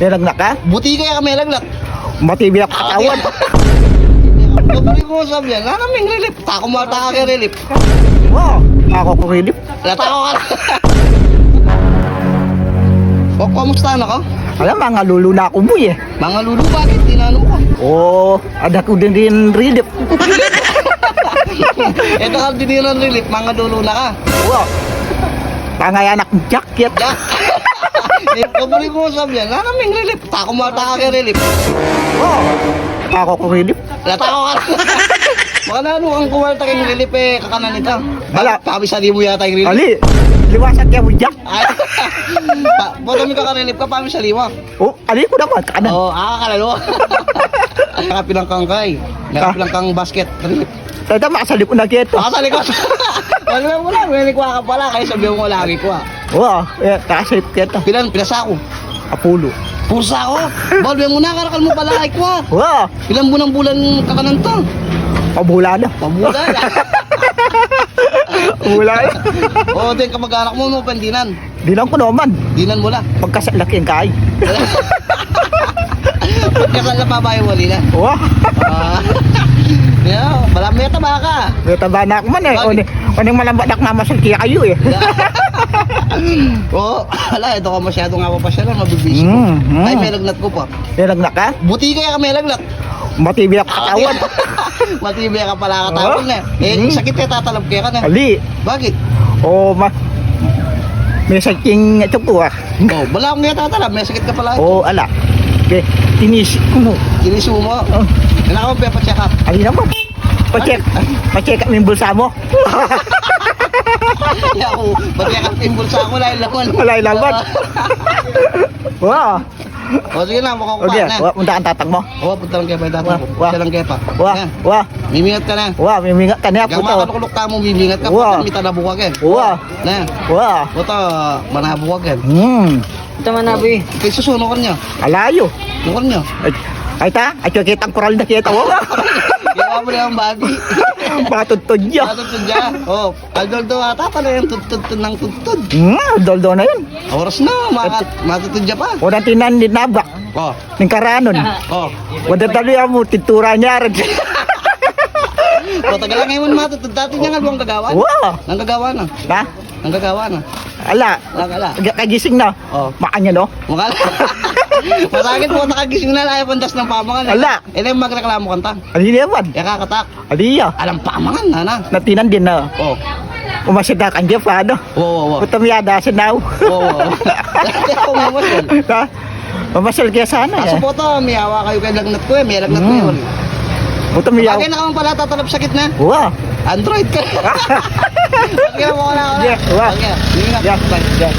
Nilagnak ka? Buti kaya kami lagnat. Matibay ako katawan. Pabalik ko sabi yan, namin relief. Tako mo taka kay relief. Wow, ako ko relief. Natako ka na. O, kamusta na ka? Alam, mga lulo na ako mo eh. Mga lulu, bakit? Tinanong ko. Oo, ada ko din relief. Ito ka diniran relief, mga lulu na ka. Wow, tangay anak jacket. Pabalik ko sabi yan, namin relief. Tako mo taka kay relief. Wow, ako ko relief. Natako ka na. Baka na ano ang kuwarta kay relief eh, kakanan nito. Wala. Pabisali mo yata yung relief. Ali, liwasan kaya mo jack. Ay, boto mi ka-relief ka, pabisali mo. Oh, ali ko naman, kanan. Oo, kalalo. Nakapilang kang kay. Nakapilang kang basket. Relief. Tata, makasalip ko na kito. Sa likod. Wala mo lang, may ka pala, kaya sabihin mo lagi ko ah. Wow, nakasalip kito. Pinasa ako. Apulo. Pusa ako. Balwe mo na, karakal mo pala ay ko ah. Wow, Ilang bulan kakanan to. pabula na. Pabulan. Pabula na. Oo, din kamag-anak mo, pandinan. Dinan ko naman, Dinan mo lang. pagkasalaki ang kaay. Pagkasal na babae, wali na. Wow, Yeah, marami na taba ka. may taba na ako man eh. Bakit? Uning malambat na mamasal kaya kayo eh. Oo, ala, ito ka masyado nga pa siya lang, mabibisi ko. Ay, may lagnat ko pa. Nilagnak ka? Buti kaya kami lagnat. Matibay ako katawan. Matibay ka pala katawan na. Eh, sakit kaya tatalab kaya ka na. Ali, Bakit? oh, may saking ito po ah. Oh, wala akong kaya tatalab, may sakit ka pala. Oh, ala. Okay, tinis ko. Kinisu mo. Oh, Kailangan mo pa-check up. ali naman. Pa-check up yung bulsa mo. Kaya ako, pa-check up yung bulsa ko, lain laman. Wala ilaban. Wow. O, sige na, mukhang Okay, kumain na. punta ang tatang mo. Oo, punta lang kaya pa yung tatang ko. Wah. Siya lang kaya pa. Wah, Yan. wah, Mimingat ka na. wah, mimingat ka niya Kaya puto. makakulok ka mo, mimingat ka. Wah. May tanabu ka ken. Wah, Na, wah. puto, manabu ka ken. Ito man nabi. Kaya susuno ka niya. Alayo. Nukon niya. Ay ta, ay kitang koral na kita mo. Ginawa mo na ang bagi. Patutod niya. Matutod niya. Oh, aldol to ata pala yung tutod ng tutod. Doldo na yun. Oras na, matutod niya pa. Wala tinan din nabak. Oh, Ning karanon. oh. Wala tali mo titura niya rin. O, tagal lang ngayon matutod. Dati niya nga buwang gagawa. Wow. Nang gagawa na. Na? Nang gagawa na. Ala. Ala. Kagising na. Oh. Maanya no? Mukha Masakit po, nakagising na layo pandas ng pamangan. Ala. Eh, yung magreklamo kanta. Ali naman. Yakakatak. Aliya. Alam pamangan, nana. Natinan din na. Oh. Umasida kan dia pa ano. Wow. Putamyada sa now. Oo. Ako mo mo. Ha? Mamasal kaya sana Kaso eh. po to, may awa kayo kay lagnat ko eh. May lagnat ko yun. Putamyaw. Bagay na ka pala tatalab sakit na. Wow. Android ka. Bagay mo ko na ako na. Yeah, wow. Bagay. Hindi nga. Yeah, yeah.